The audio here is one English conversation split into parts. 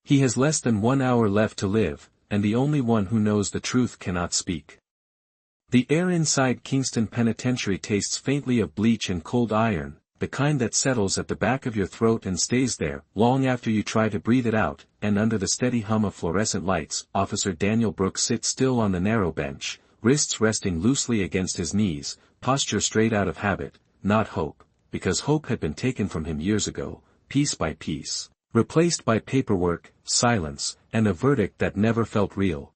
He has less than 1 hour left to live, and the only one who knows the truth cannot speak. The air inside Kingston Penitentiary tastes faintly of bleach and cold iron, the kind that settles at the back of your throat and stays there, long after you try to breathe it out, and under the steady hum of fluorescent lights, Officer Daniel Brooks sits still on the narrow bench, wrists resting loosely against his knees, posture straight out of habit, not hope, because hope had been taken from him years ago, piece by piece, replaced by paperwork, silence, and a verdict that never felt real.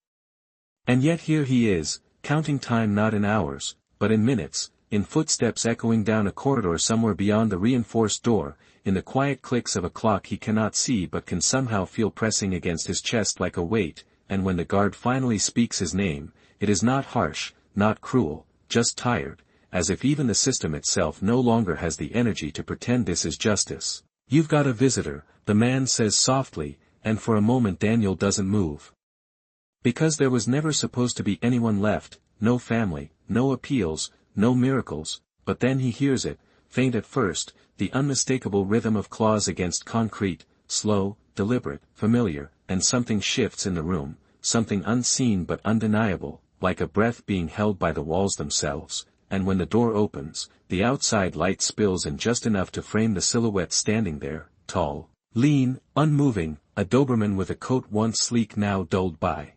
And yet here he is, counting time not in hours, but in minutes, in footsteps echoing down a corridor somewhere beyond the reinforced door, in the quiet clicks of a clock he cannot see but can somehow feel pressing against his chest like a weight, and when the guard finally speaks his name, it is not harsh, not cruel, just tired, as if even the system itself no longer has the energy to pretend this is justice. "You've got a visitor," the man says softly, and for a moment Daniel doesn't move. Because there was never supposed to be anyone left, no family, no appeals, no miracles, but then he hears it, faint at first, the unmistakable rhythm of claws against concrete, slow, deliberate, familiar, and something shifts in the room, something unseen but undeniable, like a breath being held by the walls themselves, and when the door opens, the outside light spills in just enough to frame the silhouette standing there, tall, lean, unmoving, a Doberman with a coat once sleek now dulled by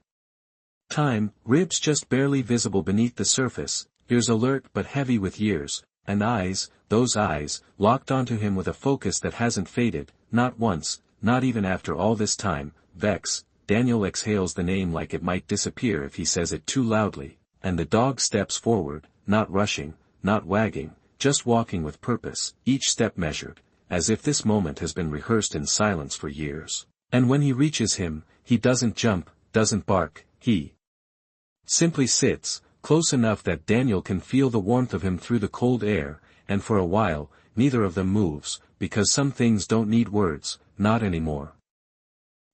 time, ribs just barely visible beneath the surface, ears alert but heavy with years, and eyes, those eyes, locked onto him with a focus that hasn't faded, not once, not even after all this time. Vex. Daniel exhales the name like it might disappear if he says it too loudly, and the dog steps forward, not rushing, not wagging, just walking with purpose, each step measured, as if this moment has been rehearsed in silence for years. And when he reaches him, he doesn't jump, doesn't bark, he simply sits, close enough that Daniel can feel the warmth of him through the cold air, and for a while, neither of them moves, because some things don't need words, not anymore.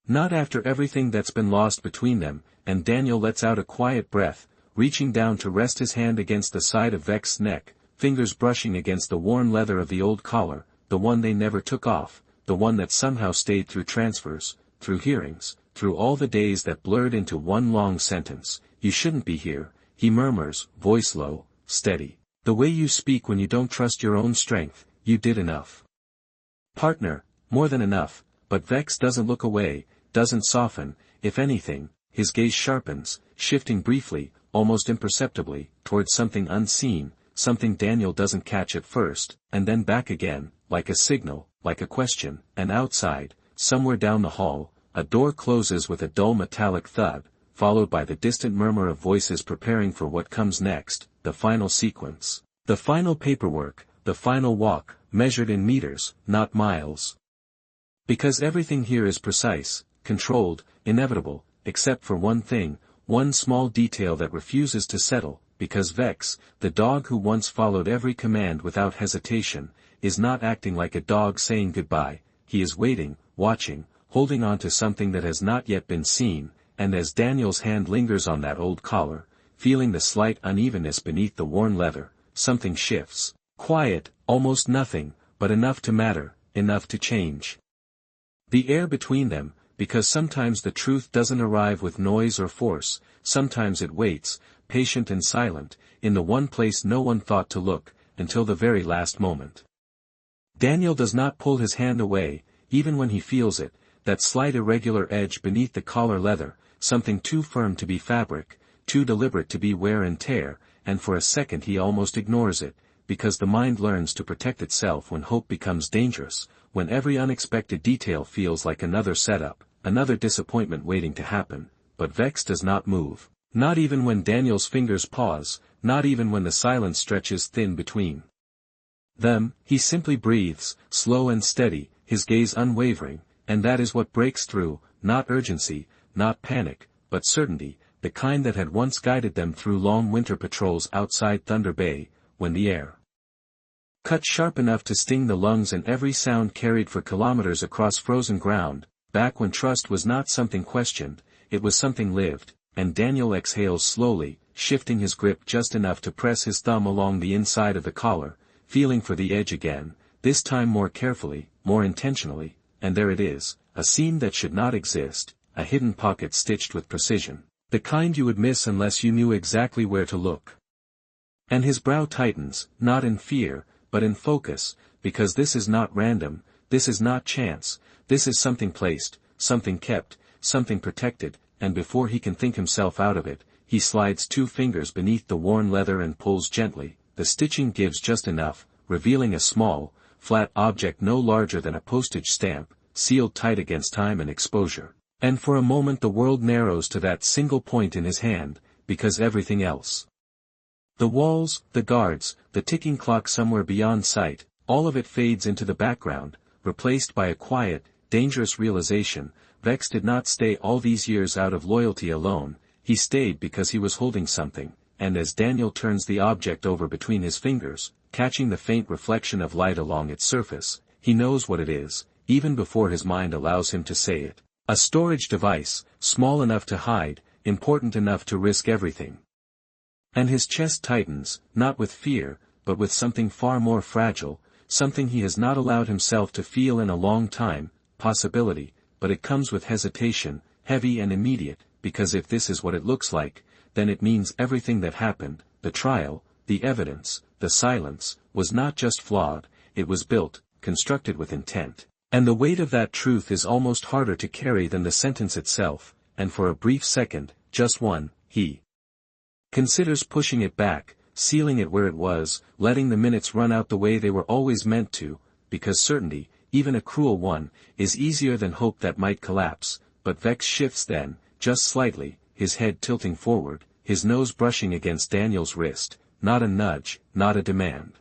Not after everything that's been lost between them, and Daniel lets out a quiet breath, reaching down to rest his hand against the side of Vex's neck, fingers brushing against the worn leather of the old collar, the one they never took off, the one that somehow stayed through transfers, through hearings, through all the days that blurred into one long sentence. "You shouldn't be here," he murmurs, voice low, steady. "The way you speak when you don't trust your own strength, you did enough. Partner, more than enough." But Vex doesn't look away, doesn't soften, if anything, his gaze sharpens, shifting briefly, almost imperceptibly, towards something unseen, something Daniel doesn't catch at first, and then back again, like a signal, like a question, and outside, somewhere down the hall, a door closes with a dull metallic thud, followed by the distant murmur of voices preparing for what comes next, the final sequence, the final paperwork, the final walk, measured in meters, not miles. Because everything here is precise, controlled, inevitable, except for one thing, one small detail that refuses to settle, because Vex, the dog who once followed every command without hesitation, is not acting like a dog saying goodbye. He is waiting, watching, holding on to something that has not yet been seen, and as Daniel's hand lingers on that old collar, feeling the slight unevenness beneath the worn leather, something shifts. Quiet, almost nothing, but enough to matter, enough to change the air between them, because sometimes the truth doesn't arrive with noise or force, sometimes it waits, patient and silent, in the one place no one thought to look, until the very last moment. Daniel does not pull his hand away, even when he feels it, that slight irregular edge beneath the collar leather, something too firm to be fabric, too deliberate to be wear and tear, and for a second he almost ignores it, because the mind learns to protect itself when hope becomes dangerous, when every unexpected detail feels like another setup, another disappointment waiting to happen. But Vex does not move, not even when Daniel's fingers pause, not even when the silence stretches thin between them. He simply breathes, slow and steady, his gaze unwavering, and that is what breaks through, not urgency, not panic, but certainty, the kind that had once guided them through long winter patrols outside Thunder Bay, when the air cut sharp enough to sting the lungs and every sound carried for kilometers across frozen ground, back when trust was not something questioned, it was something lived, and Daniel exhales slowly, shifting his grip just enough to press his thumb along the inside of the collar, feeling for the edge again, this time more carefully, more intentionally, and there it is, a seam that should not exist, a hidden pocket stitched with precision, the kind you would miss unless you knew exactly where to look. And his brow tightens, not in fear, but in focus, because this is not random, this is not chance, this is something placed, something kept, something protected, and before he can think himself out of it, he slides 2 fingers beneath the worn leather and pulls gently. The stitching gives just enough, revealing a small, flat object no larger than a postage stamp, sealed tight against time and exposure. And for a moment the world narrows to that single point in his hand, because everything else, the walls, the guards, the ticking clock somewhere beyond sight, all of it fades into the background, replaced by a quiet, dangerous realization. Vex did not stay all these years out of loyalty alone, he stayed because he was holding something, and as Daniel turns the object over between his fingers, catching the faint reflection of light along its surface, he knows what it is, even before his mind allows him to say it. A storage device, small enough to hide, important enough to risk everything. And his chest tightens, not with fear, but with something far more fragile, something he has not allowed himself to feel in a long time, possibility, but it comes with hesitation, heavy and immediate, because if this is what it looks like, then it means everything that happened, the trial, the evidence, the silence, was not just flawed, it was built, constructed with intent. And the weight of that truth is almost harder to carry than the sentence itself, and for a brief second, just one, he considers pushing it back, sealing it where it was, letting the minutes run out the way they were always meant to, because certainty, even a cruel one, is easier than hope that might collapse. But Vex shifts then, just slightly, his head tilting forward, his nose brushing against Daniel's wrist, not a nudge, not a demand.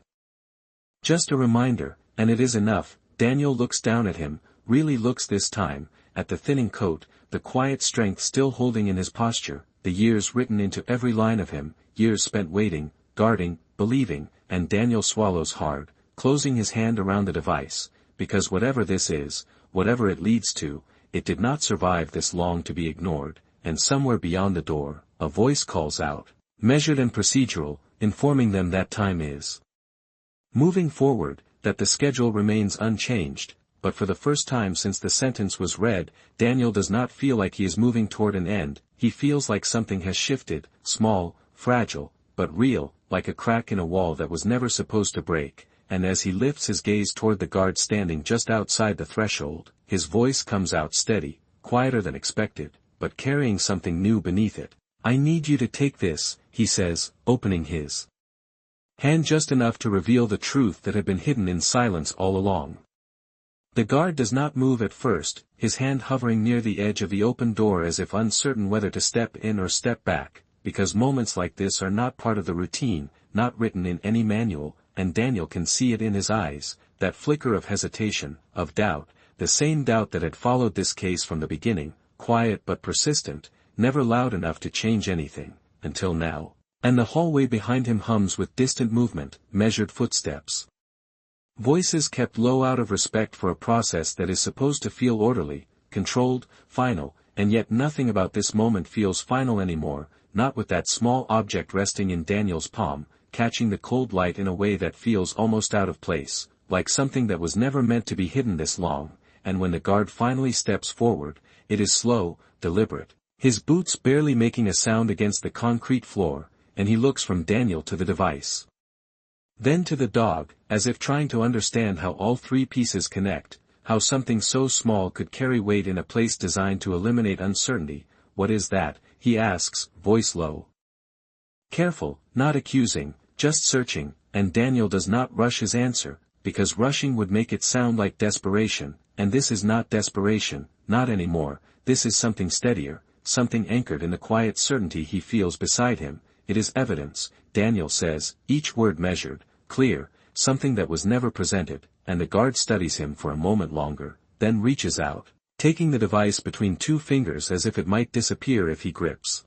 Just a reminder, and it is enough. Daniel looks down at him, really looks this time, at the thinning coat, the quiet strength still holding in his posture, the years written into every line of him, years spent waiting, guarding, believing, and Daniel swallows hard, closing his hand around the device, because whatever this is, whatever it leads to, it did not survive this long to be ignored, and somewhere beyond the door, a voice calls out, measured and procedural, informing them that time is moving forward, that the schedule remains unchanged, but for the first time since the sentence was read, Daniel does not feel like he is moving toward an end, he feels like something has shifted, small, fragile, but real, like a crack in a wall that was never supposed to break, and as he lifts his gaze toward the guard standing just outside the threshold, his voice comes out steady, quieter than expected, but carrying something new beneath it. I need you to take this, he says, opening his hand just enough to reveal the truth that had been hidden in silence all along. The guard does not move at first, his hand hovering near the edge of the open door as if uncertain whether to step in or step back, because moments like this are not part of the routine, not written in any manual, and Daniel can see it in his eyes, that flicker of hesitation, of doubt, the same doubt that had followed this case from the beginning, quiet but persistent, never loud enough to change anything, until now. And the hallway behind him hums with distant movement, measured footsteps. Voices kept low out of respect for a process that is supposed to feel orderly, controlled, final, and yet nothing about this moment feels final anymore, not with that small object resting in Daniel's palm, catching the cold light in a way that feels almost out of place, like something that was never meant to be hidden this long, and when the guard finally steps forward, it is slow, deliberate, his boots barely making a sound against the concrete floor, and he looks from Daniel to the device. Then to the dog, as if trying to understand how all 3 pieces connect, how something so small could carry weight in a place designed to eliminate uncertainty. What is that? He asks, voice low. Careful, not accusing, just searching, and Daniel does not rush his answer, because rushing would make it sound like desperation, and this is not desperation, not anymore, this is something steadier, something anchored in the quiet certainty he feels beside him. It is evidence, Daniel says, each word measured, clear, something that was never presented, and the guard studies him for a moment longer, then reaches out, taking the device between 2 fingers as if it might disappear if he grips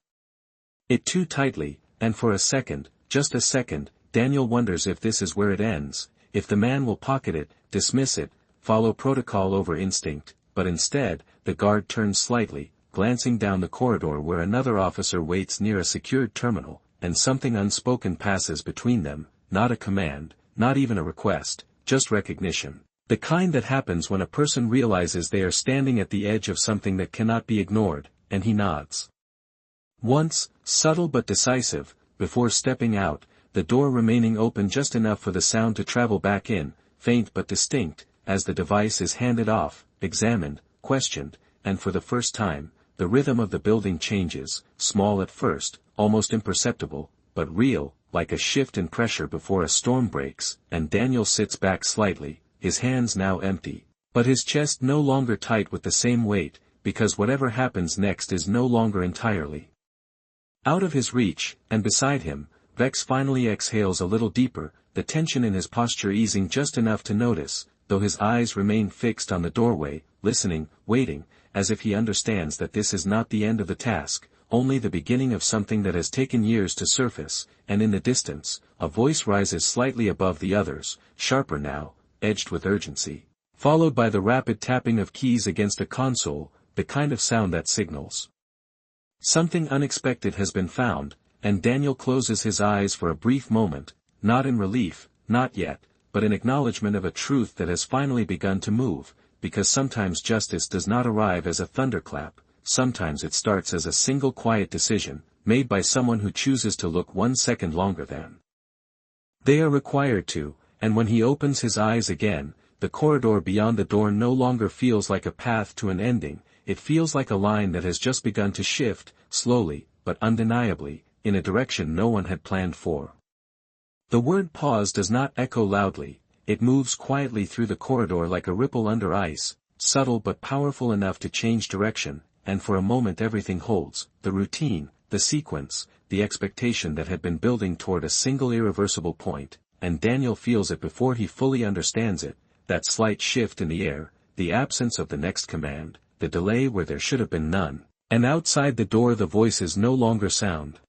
it too tightly, and for a second, just a second, Daniel wonders if this is where it ends, if the man will pocket it, dismiss it, follow protocol over instinct, but instead, the guard turns slightly, glancing down the corridor where another officer waits near a secured terminal, and something unspoken passes between them, not a command, not even a request, just recognition. The kind that happens when a person realizes they are standing at the edge of something that cannot be ignored, and he nods. Once, subtle but decisive, before stepping out, the door remaining open just enough for the sound to travel back in, faint but distinct, as the device is handed off, examined, questioned, and for the first time, the rhythm of the building changes, small at first, almost imperceptible, but real, like a shift in pressure before a storm breaks, and Daniel sits back slightly, his hands now empty, but his chest no longer tight with the same weight, because whatever happens next is no longer entirely out of his reach, and beside him, Vex finally exhales a little deeper, the tension in his posture easing just enough to notice, though his eyes remain fixed on the doorway, listening, waiting, as if he understands that this is not the end of the task, only the beginning of something that has taken years to surface, and in the distance, a voice rises slightly above the others, sharper now, edged with urgency, followed by the rapid tapping of keys against a console, the kind of sound that signals something unexpected has been found, and Daniel closes his eyes for a brief moment, not in relief, not yet, but in acknowledgement of a truth that has finally begun to move, because sometimes justice does not arrive as a thunderclap, sometimes it starts as a single quiet decision, made by someone who chooses to look 1 second longer than they are required to, and when he opens his eyes again, the corridor beyond the door no longer feels like a path to an ending, it feels like a line that has just begun to shift, slowly, but undeniably, in a direction no one had planned for. The word pause does not echo loudly, it moves quietly through the corridor like a ripple under ice, subtle but powerful enough to change direction, and for a moment everything holds, the routine, the sequence, the expectation that had been building toward a single irreversible point, and Daniel feels it before he fully understands it, that slight shift in the air, the absence of the next command, the delay where there should have been none, and outside the door the voices no longer sound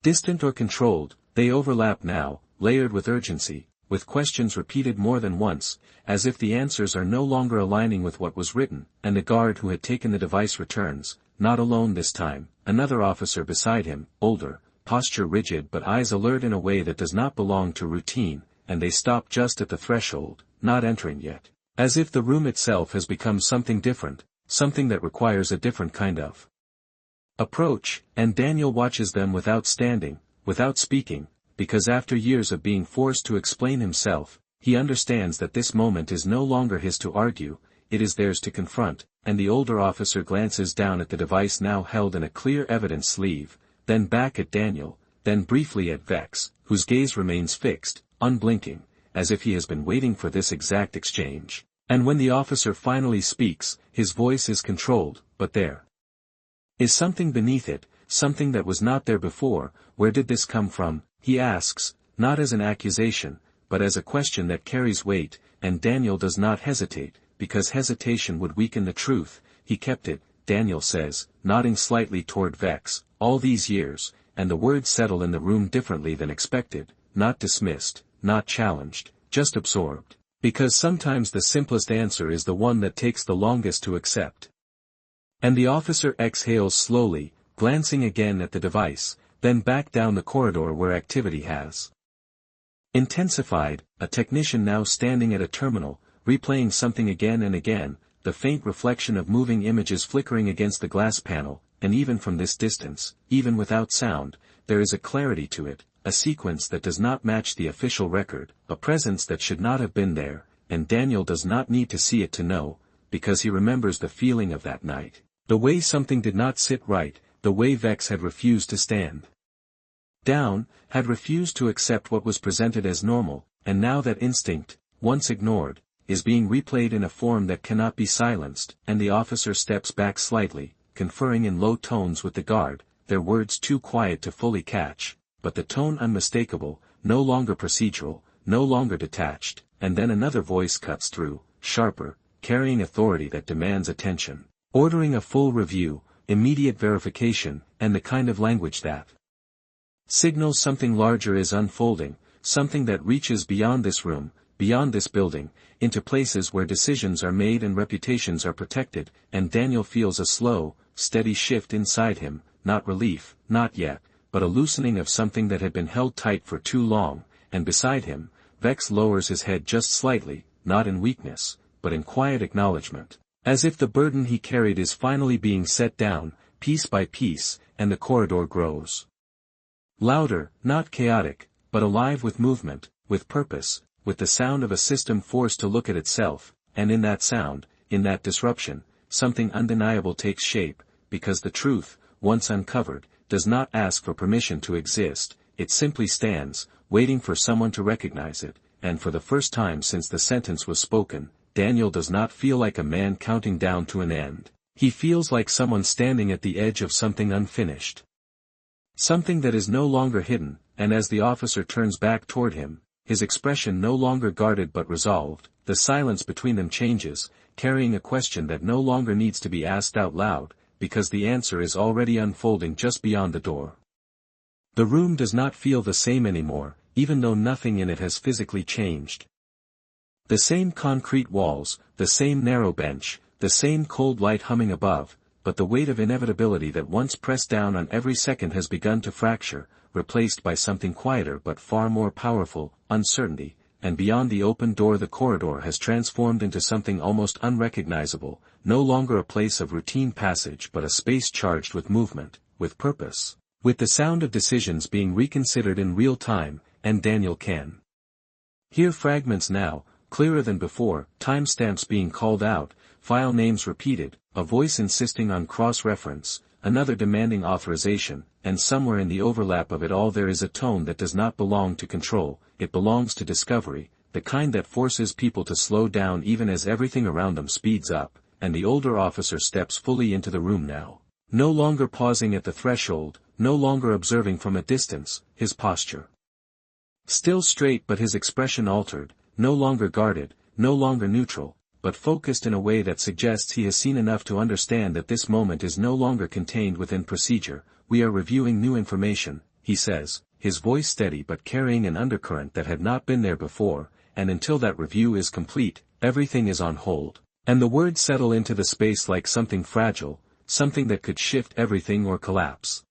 distant or controlled, they overlap now, layered with urgency, with questions repeated more than once, as if the answers are no longer aligning with what was written, and the guard who had taken the device returns, not alone this time, another officer beside him, older, posture rigid but eyes alert in a way that does not belong to routine, and they stop just at the threshold, not entering yet, as if the room itself has become something different, something that requires a different kind of approach, and Daniel watches them without standing, without speaking, because after years of being forced to explain himself, he understands that this moment is no longer his to argue, it is theirs to confront, and the older officer glances down at the device now held in a clear evidence sleeve, then back at Daniel, then briefly at Vex, whose gaze remains fixed, unblinking, as if he has been waiting for this exact exchange. And when the officer finally speaks, his voice is controlled, but there is something beneath it, something that was not there before. Where did this come from? He asks, not as an accusation, but as a question that carries weight, and Daniel does not hesitate, because hesitation would weaken the truth. He kept it, Daniel says, nodding slightly toward Vex, all these years, and the words settle in the room differently than expected, not dismissed, not challenged, just absorbed. Because sometimes the simplest answer is the one that takes the longest to accept. And the officer exhales slowly, glancing again at the device, then back down the corridor where activity has intensified, a technician now standing at a terminal, replaying something again and again, the faint reflection of moving images flickering against the glass panel, and even from this distance, even without sound, there is a clarity to it, a sequence that does not match the official record, a presence that should not have been there, and Daniel does not need to see it to know, because he remembers the feeling of that night, the way something did not sit right, the way Vex had refused to stand down, had refused to accept what was presented as normal, and now that instinct, once ignored, is being replayed in a form that cannot be silenced, and the officer steps back slightly, conferring in low tones with the guard, their words too quiet to fully catch, but the tone unmistakable, no longer procedural, no longer detached, and then another voice cuts through, sharper, carrying authority that demands attention, ordering a full review, immediate verification, and the kind of language that signals something larger is unfolding, something that reaches beyond this room, beyond this building, into places where decisions are made and reputations are protected, and Daniel feels a slow, steady shift inside him, not relief, not yet, but a loosening of something that had been held tight for too long, and beside him, Vex lowers his head just slightly, not in weakness, but in quiet acknowledgement. As if the burden he carried is finally being set down, piece by piece, and the corridor grows louder, not chaotic, but alive with movement, with purpose, with the sound of a system forced to look at itself, and in that sound, in that disruption, something undeniable takes shape, because the truth, once uncovered, does not ask for permission to exist, it simply stands, waiting for someone to recognize it, and for the first time since the sentence was spoken, Daniel does not feel like a man counting down to an end. He feels like someone standing at the edge of something unfinished. Something that is no longer hidden, and as the officer turns back toward him, his expression no longer guarded but resolved, the silence between them changes, carrying a question that no longer needs to be asked out loud, because the answer is already unfolding just beyond the door. The room does not feel the same anymore, even though nothing in it has physically changed. The same concrete walls, the same narrow bench, the same cold light humming above, but the weight of inevitability that once pressed down on every second has begun to fracture, replaced by something quieter but far more powerful, uncertainty, and beyond the open door the corridor has transformed into something almost unrecognizable, no longer a place of routine passage but a space charged with movement, with purpose, with the sound of decisions being reconsidered in real time, and Daniel can hear fragments now, clearer than before, timestamps being called out, file names repeated, a voice insisting on cross-reference, another demanding authorization, and somewhere in the overlap of it all there is a tone that does not belong to control, it belongs to discovery, the kind that forces people to slow down even as everything around them speeds up, and the older officer steps fully into the room now. No longer pausing at the threshold, no longer observing from a distance, his posture still straight but his expression altered, no longer guarded, no longer neutral, but focused in a way that suggests he has seen enough to understand that this moment is no longer contained within procedure. We are reviewing new information, he says, his voice steady but carrying an undercurrent that had not been there before, and until that review is complete, everything is on hold. And the words settle into the space like something fragile, something that could shift everything or collapse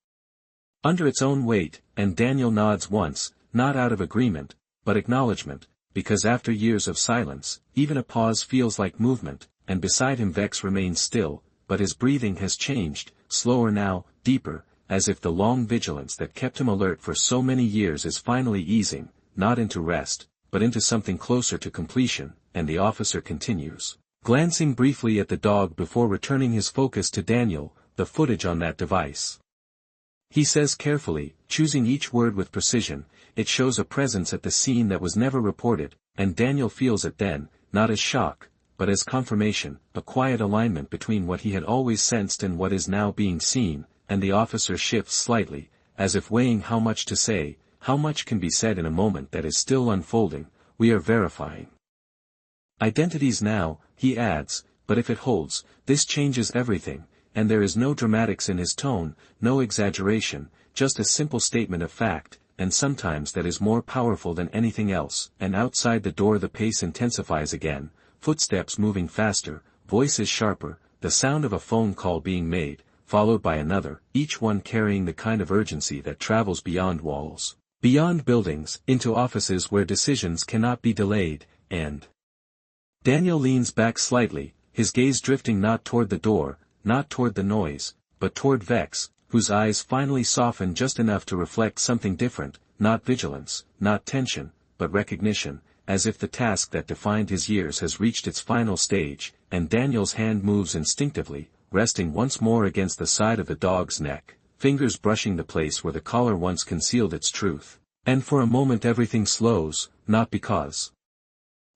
under its own weight, and Daniel nods once, not out of agreement, but acknowledgement, because after years of silence, even a pause feels like movement, and beside him Vex remains still, but his breathing has changed, slower now, deeper, as if the long vigilance that kept him alert for so many years is finally easing, not into rest, but into something closer to completion, and the officer continues, glancing briefly at the dog before returning his focus to Daniel, the footage on that device. He says carefully, choosing each word with precision, it shows a presence at the scene that was never reported, and Daniel feels it then, not as shock, but as confirmation, a quiet alignment between what he had always sensed and what is now being seen, and the officer shifts slightly, as if weighing how much to say, how much can be said in a moment that is still unfolding. We are verifying identities now, he adds, but if it holds, this changes everything, and there is no dramatics in his tone, no exaggeration, just a simple statement of fact, and sometimes that is more powerful than anything else. And outside the door the pace intensifies again, footsteps moving faster, voices sharper, the sound of a phone call being made, followed by another, each one carrying the kind of urgency that travels beyond walls, beyond buildings, into offices where decisions cannot be delayed, and Daniel leans back slightly, his gaze drifting not toward the door, not toward the noise, but toward Vex, whose eyes finally soften just enough to reflect something different, not vigilance, not tension, but recognition, as if the task that defined his years has reached its final stage, and Daniel's hand moves instinctively, resting once more against the side of the dog's neck, fingers brushing the place where the collar once concealed its truth. And for a moment everything slows, not because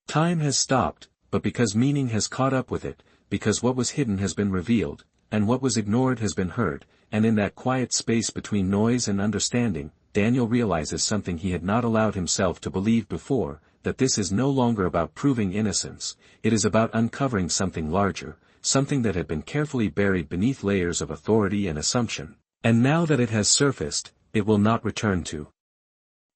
time has stopped, but because meaning has caught up with it, because what was hidden has been revealed, and what was ignored has been heard, and in that quiet space between noise and understanding, Daniel realizes something he had not allowed himself to believe before, that this is no longer about proving innocence, it is about uncovering something larger, something that had been carefully buried beneath layers of authority and assumption, and now that it has surfaced, it will not return to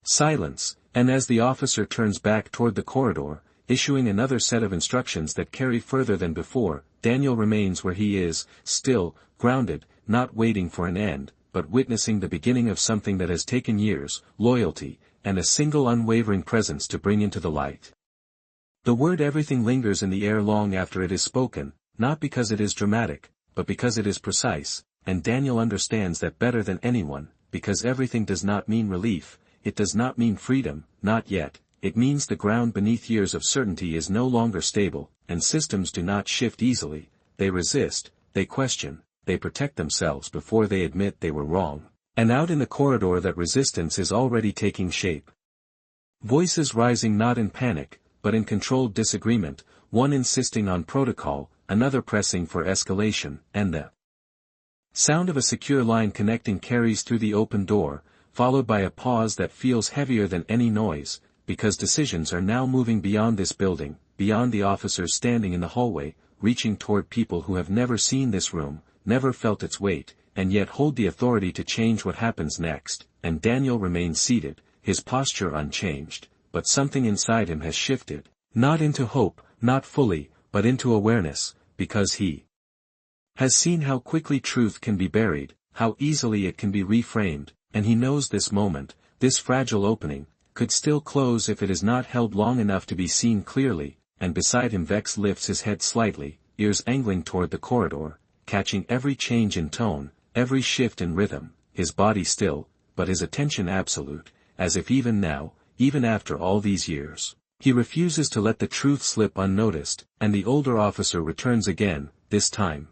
silence. And as the officer turns back toward the corridor, issuing another set of instructions that carry further than before, Daniel remains where he is, still, grounded, not waiting for an end, but witnessing the beginning of something that has taken years, loyalty, and a single unwavering presence to bring into the light. The word everything lingers in the air long after it is spoken, not because it is dramatic, but because it is precise, and Daniel understands that better than anyone, because everything does not mean relief, it does not mean freedom, not yet, it means the ground beneath years of certainty is no longer stable, and systems do not shift easily, they resist, they question, they protect themselves before they admit they were wrong. And out in the corridor that resistance is already taking shape. Voices rising not in panic, but in controlled disagreement, one insisting on protocol, another pressing for escalation, and the sound of a secure line connecting carries through the open door, followed by a pause that feels heavier than any noise, because decisions are now moving beyond this building, beyond the officers standing in the hallway, reaching toward people who have never seen this room, never felt its weight, and yet hold the authority to change what happens next, and Daniel remains seated, his posture unchanged, but something inside him has shifted, not into hope, not fully, but into awareness, because he has seen how quickly truth can be buried, how easily it can be reframed, and he knows this moment, this fragile opening, could still close if it is not held long enough to be seen clearly, and beside him Vex lifts his head slightly, ears angling toward the corridor, catching every change in tone, every shift in rhythm, his body still, but his attention absolute, as if even now, even after all these years, he refuses to let the truth slip unnoticed, and the older officer returns again, this time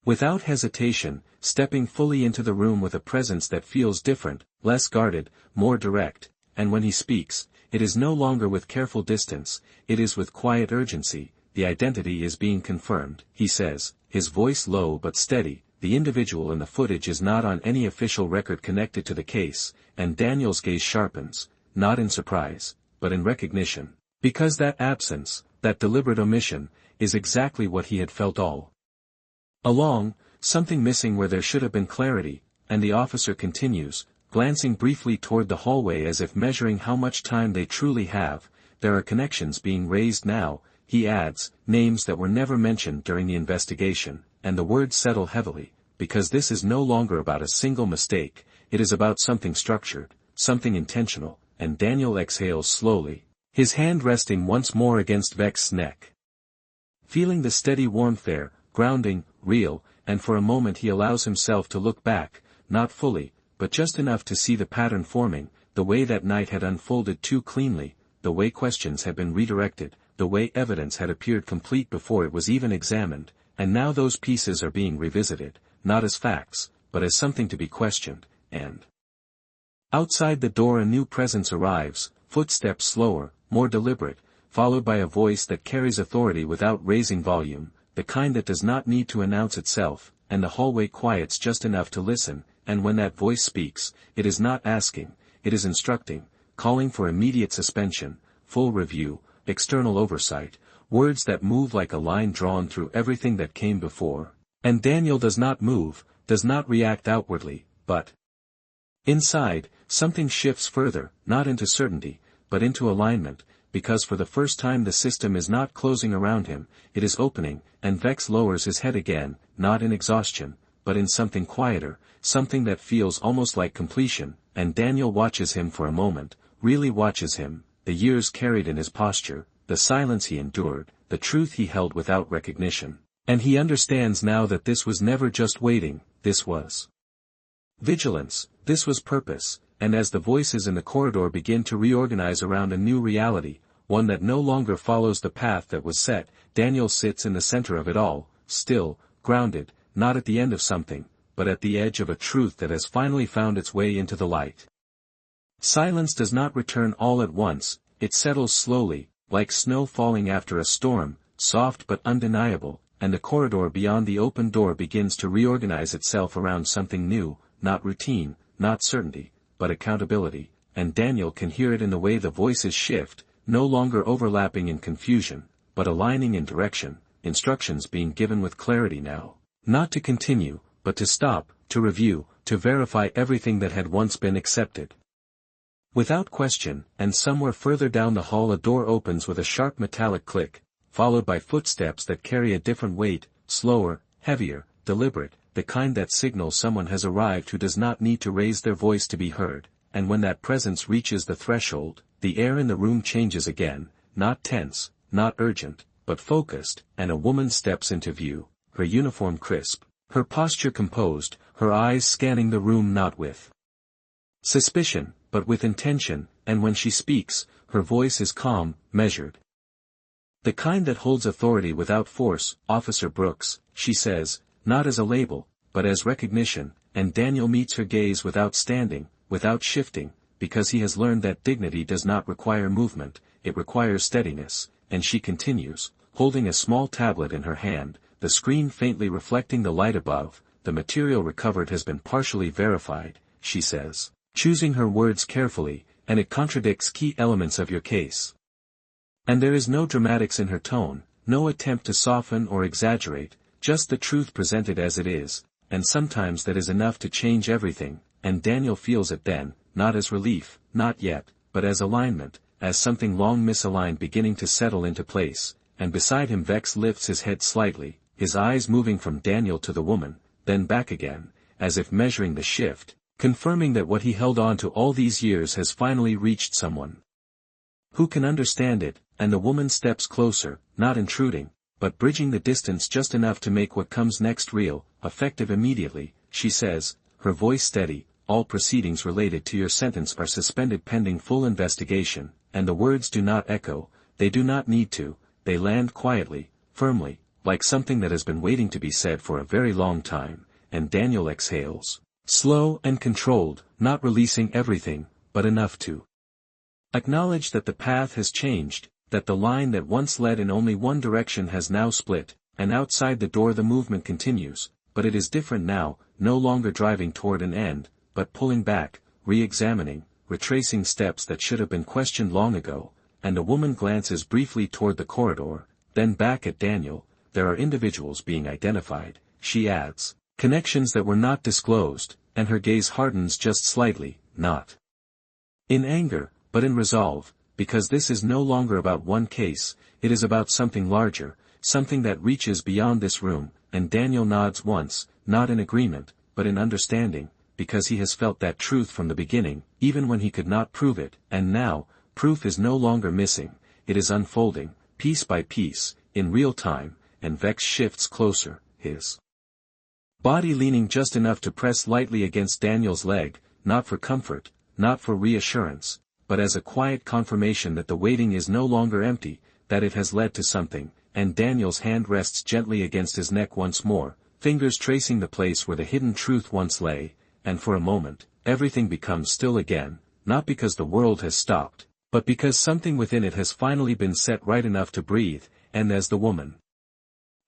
without hesitation, stepping fully into the room with a presence that feels different, less guarded, more direct, and when he speaks, it is no longer with careful distance, it is with quiet urgency. The identity is being confirmed, he says, his voice low but steady. The individual in the footage is not on any official record connected to the case, and Daniel's gaze sharpens, not in surprise, but in recognition, because that absence, that deliberate omission, is exactly what he had felt all along, something missing where there should have been clarity, and the officer continues, glancing briefly toward the hallway as if measuring how much time they truly have. There are connections being raised now, he adds, names that were never mentioned during the investigation, and the words settle heavily, because this is no longer about a single mistake, it is about something structured, something intentional, and Daniel exhales slowly, his hand resting once more against Vex's neck. Feeling the steady warmth there, grounding, real, and for a moment he allows himself to look back, not fully, but just enough to see the pattern forming, the way that night had unfolded too cleanly, the way questions had been redirected, the way evidence had appeared complete before it was even examined, and now those pieces are being revisited, not as facts, but as something to be questioned, and outside the door a new presence arrives, footsteps slower, more deliberate, followed by a voice that carries authority without raising volume, the kind that does not need to announce itself, and the hallway quiets just enough to listen, and when that voice speaks, it is not asking, it is instructing, calling for immediate suspension, full review, external oversight, words that move like a line drawn through everything that came before. And Daniel does not move, does not react outwardly, but inside, something shifts further, not into certainty, but into alignment, because for the first time the system is not closing around him, it is opening, and Vex lowers his head again, not in exhaustion, but in something quieter, something that feels almost like completion, and Daniel watches him for a moment, really watches him, the years carried in his posture, the silence he endured, the truth he held without recognition. And he understands now that this was never just waiting, this was vigilance, this was purpose, and as the voices in the corridor begin to reorganize around a new reality, one that no longer follows the path that was set, Daniel sits in the center of it all, still, grounded, not at the end of something, but at the edge of a truth that has finally found its way into the light. Silence does not return all at once, it settles slowly, like snow falling after a storm, soft but undeniable, and the corridor beyond the open door begins to reorganize itself around something new, not routine, not certainty, but accountability, and Daniel can hear it in the way the voices shift, no longer overlapping in confusion, but aligning in direction, instructions being given with clarity now, not to continue, but to stop, to review, to verify everything that had once been accepted. Without question, and somewhere further down the hall a door opens with a sharp metallic click, followed by footsteps that carry a different weight, slower, heavier, deliberate, the kind that signals someone has arrived who does not need to raise their voice to be heard, and when that presence reaches the threshold, the air in the room changes again, not tense, not urgent, but focused, and a woman steps into view, her uniform crisp, her posture composed, her eyes scanning the room not with suspicion, but with intention, and when she speaks, her voice is calm, measured. The kind that holds authority without force. "Officer Brooks," she says, not as a label, but as recognition, and Daniel meets her gaze without standing, without shifting, because he has learned that dignity does not require movement, it requires steadiness, and she continues, holding a small tablet in her hand, the screen faintly reflecting the light above. "The material recovered has been partially verified," she says, choosing her words carefully, "and it contradicts key elements of your case." And there is no dramatics in her tone, no attempt to soften or exaggerate, just the truth presented as it is, and sometimes that is enough to change everything, and Daniel feels it then, not as relief, not yet, but as alignment, as something long misaligned beginning to settle into place, and beside him Vex lifts his head slightly, his eyes moving from Daniel to the woman, then back again, as if measuring the shift, confirming that what he held on to all these years has finally reached someone who can understand it, and the woman steps closer, not intruding, but bridging the distance just enough to make what comes next real, effective immediately. She says, her voice steady, "All proceedings related to your sentence are suspended pending full investigation," and the words do not echo, they do not need to, they land quietly, firmly, like something that has been waiting to be said for a very long time, and Daniel exhales, slow and controlled, not releasing everything, but enough to acknowledge that the path has changed, that the line that once led in only one direction has now split, and outside the door the movement continues, but it is different now, no longer driving toward an end, but pulling back, re-examining, retracing steps that should have been questioned long ago, and a woman glances briefly toward the corridor, then back at Daniel. "There are individuals being identified," she adds, "connections that were not disclosed," and her gaze hardens just slightly, not in anger, but in resolve, because this is no longer about one case, it is about something larger, something that reaches beyond this room, and Daniel nods once, not in agreement, but in understanding, because he has felt that truth from the beginning, even when he could not prove it, and now, proof is no longer missing, it is unfolding, piece by piece, in real time, and Vex shifts closer, his body leaning just enough to press lightly against Daniel's leg, not for comfort, not for reassurance, but as a quiet confirmation that the waiting is no longer empty, that it has led to something, and Daniel's hand rests gently against his neck once more, fingers tracing the place where the hidden truth once lay, and for a moment, everything becomes still again, not because the world has stopped, but because something within it has finally been set right enough to breathe, and as the woman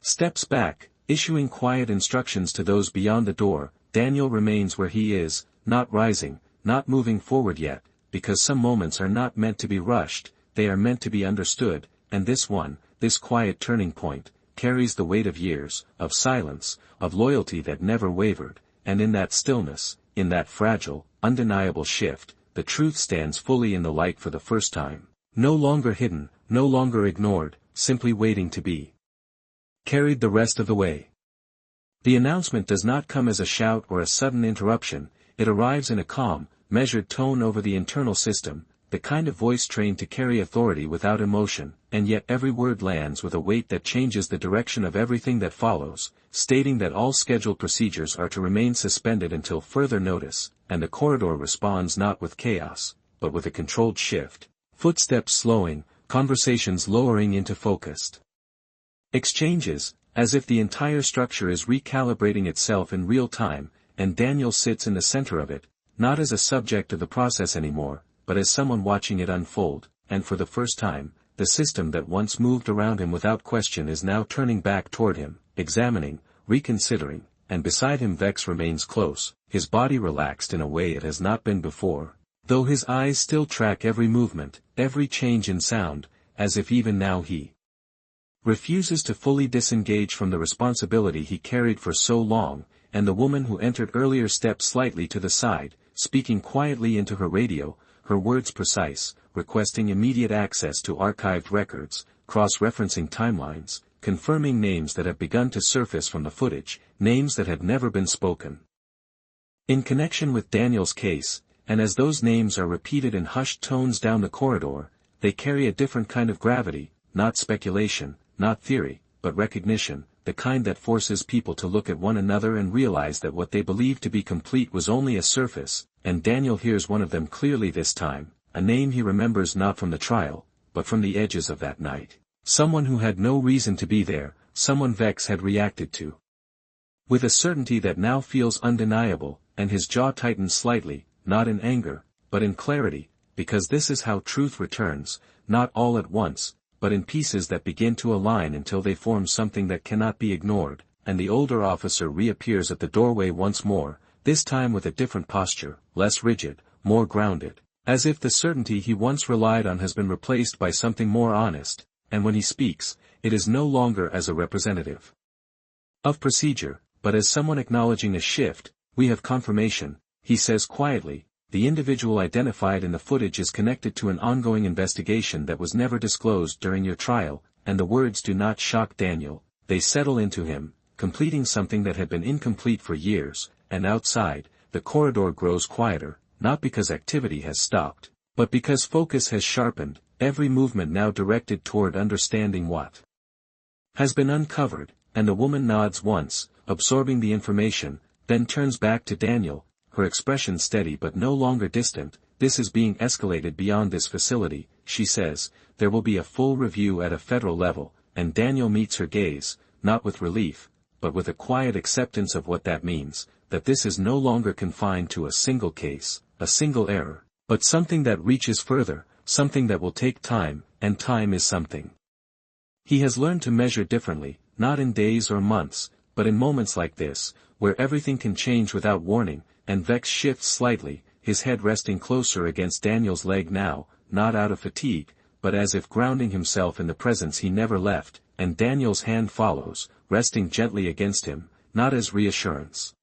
steps back, issuing quiet instructions to those beyond the door, Daniel remains where he is, not rising, not moving forward yet, because some moments are not meant to be rushed, they are meant to be understood, and this one, this quiet turning point, carries the weight of years, of silence, of loyalty that never wavered, and in that stillness, in that fragile, undeniable shift, the truth stands fully in the light for the first time, no longer hidden, no longer ignored, simply waiting to be carried the rest of the way. The announcement does not come as a shout or a sudden interruption, it arrives in a calm, measured tone over the internal system, the kind of voice trained to carry authority without emotion, and yet every word lands with a weight that changes the direction of everything that follows, stating that all scheduled procedures are to remain suspended until further notice, and the corridor responds not with chaos, but with a controlled shift, footsteps slowing, conversations lowering into focused exchanges, as if the entire structure is recalibrating itself in real time, and Daniel sits in the center of it, not as a subject of the process anymore, but as someone watching it unfold, and for the first time, the system that once moved around him without question is now turning back toward him, examining, reconsidering, and beside him Vex remains close, his body relaxed in a way it has not been before, though his eyes still track every movement, every change in sound, as if even now he refuses to fully disengage from the responsibility he carried for so long, and the woman who entered earlier steps slightly to the side, speaking quietly into her radio, her words precise, requesting immediate access to archived records, cross-referencing timelines, confirming names that have begun to surface from the footage, names that had never been spoken in connection with Daniel's case, and as those names are repeated in hushed tones down the corridor, they carry a different kind of gravity, not speculation, not theory, but recognition, the kind that forces people to look at one another and realize that what they believed to be complete was only a surface, and Daniel hears one of them clearly this time, a name he remembers not from the trial, but from the edges of that night. Someone who had no reason to be there, someone Vex had reacted to. With a certainty that now feels undeniable, and his jaw tightens slightly, not in anger, but in clarity, because this is how truth returns, not all at once, but in pieces that begin to align until they form something that cannot be ignored, and the older officer reappears at the doorway once more, this time with a different posture, less rigid, more grounded, as if the certainty he once relied on has been replaced by something more honest, and when he speaks, it is no longer as a representative of procedure, but as someone acknowledging a shift. We have confirmation, he says quietly. The individual identified in the footage is connected to an ongoing investigation that was never disclosed during your trial, and the words do not shock Daniel, they settle into him, completing something that had been incomplete for years, and outside, the corridor grows quieter, not because activity has stopped, but because focus has sharpened, every movement now directed toward understanding what has been uncovered, and the woman nods once, absorbing the information, then turns back to Daniel, her expression steady but no longer distant. This is being escalated beyond this facility, she says. There will be a full review at a federal level, and Daniel meets her gaze, not with relief, but with a quiet acceptance of what that means, that this is no longer confined to a single case, a single error, but something that reaches further, something that will take time, and time is something he has learned to measure differently, not in days or months, but in moments like this, where everything can change without warning. And Vex shifts slightly, his head resting closer against Daniel's leg now, not out of fatigue, but as if grounding himself in the presence he never left, and Daniel's hand follows, resting gently against him, not as reassurance,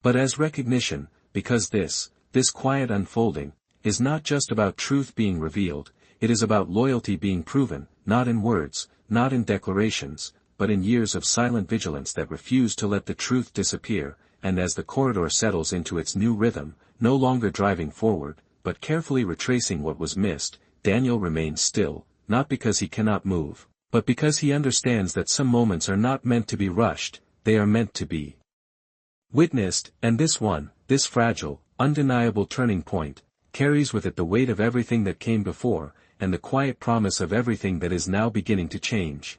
but as recognition, because this quiet unfolding, is not just about truth being revealed, it is about loyalty being proven, not in words, not in declarations, but in years of silent vigilance that refuse to let the truth disappear. And as the corridor settles into its new rhythm, no longer driving forward, but carefully retracing what was missed, Daniel remains still, not because he cannot move, but because he understands that some moments are not meant to be rushed, they are meant to be witnessed, and this one, this fragile, undeniable turning point, carries with it the weight of everything that came before, and the quiet promise of everything that is now beginning to change.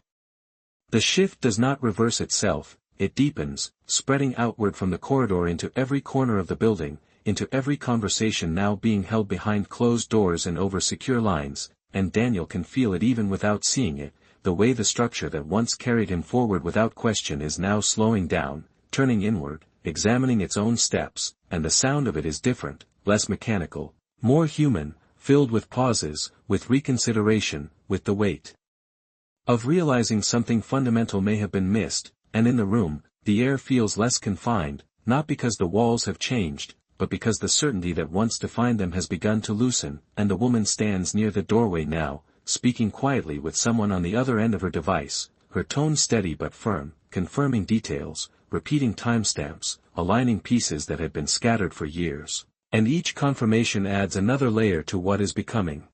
The shift does not reverse itself. It deepens, spreading outward from the corridor into every corner of the building, into every conversation now being held behind closed doors and over secure lines, and Daniel can feel it even without seeing it, the way the structure that once carried him forward without question is now slowing down, turning inward, examining its own steps, and the sound of it is different, less mechanical, more human, filled with pauses, with reconsideration, with the weight of realizing something fundamental may have been missed. And in the room, the air feels less confined, not because the walls have changed, but because the certainty that once defined them has begun to loosen, and the woman stands near the doorway now, speaking quietly with someone on the other end of her device, her tone steady but firm, confirming details, repeating timestamps, aligning pieces that had been scattered for years. And each confirmation adds another layer to what is becoming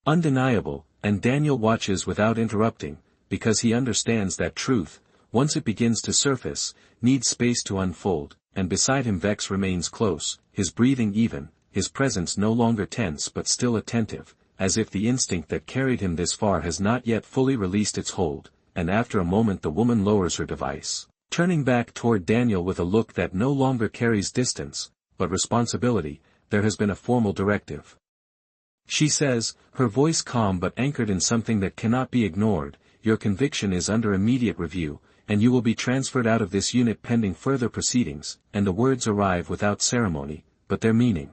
undeniable, and Daniel watches without interrupting, because he understands that truth, once it begins to surface, needs space to unfold, and beside him Vex remains close, his breathing even, his presence no longer tense but still attentive, as if the instinct that carried him this far has not yet fully released its hold, and after a moment the woman lowers her device, turning back toward Daniel with a look that no longer carries distance, but responsibility. There has been a formal directive, she says, her voice calm but anchored in something that cannot be ignored. Your conviction is under immediate review, and you will be transferred out of this unit pending further proceedings. And the words arrive without ceremony, but their meaning